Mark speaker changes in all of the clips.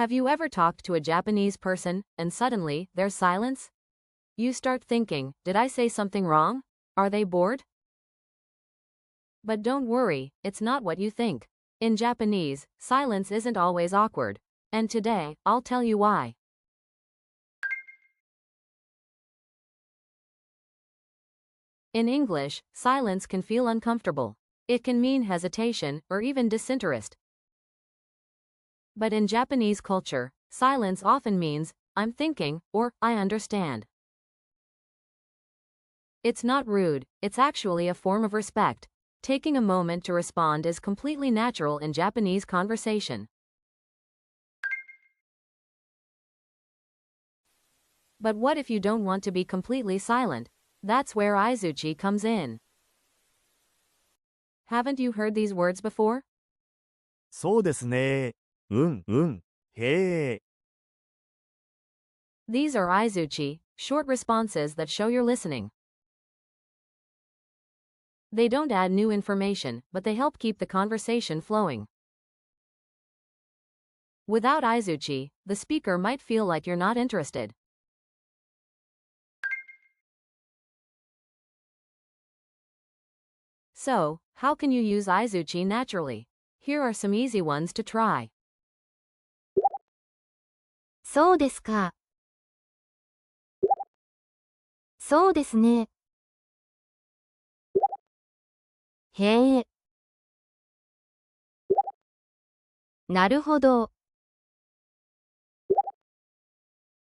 Speaker 1: Have you ever talked to a Japanese person, and suddenly, there's silence? You start thinking, did I say something wrong? Are they bored? But don't worry, it's not what you think. In Japanese, silence isn't always awkward. And today, I'll tell you why. In English, silence can feel uncomfortable. It can mean hesitation, or even disinterest. But in Japanese culture, silence often means, I'm thinking, or I understand. It's not rude, it's actually a form of respect. Taking a moment to respond is completely natural in Japanese conversation. But what if you don't want to be completely silent? That's where aizuchi comes in. Haven't you heard these words before?
Speaker 2: そうですね。うんうん。へえ。
Speaker 1: These are aizuchi, short responses that show you're listening. They don't add new information, but they help keep the conversation flowing. Without aizuchi, the speaker might feel like you're not interested. So, how can you use aizuchi naturally? Here are some easy ones to try.
Speaker 3: そうですか。そうですね。へえ。なるほど。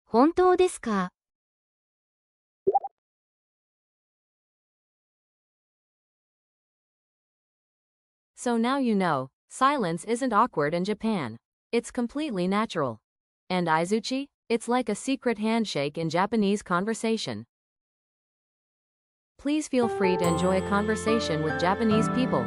Speaker 3: 本当ですか。
Speaker 1: So now you know, silence isn't awkward in Japan. It's completely natural. And aizuchi? It's like a secret handshake in Japanese conversation. Please feel free to enjoy a conversation with Japanese people.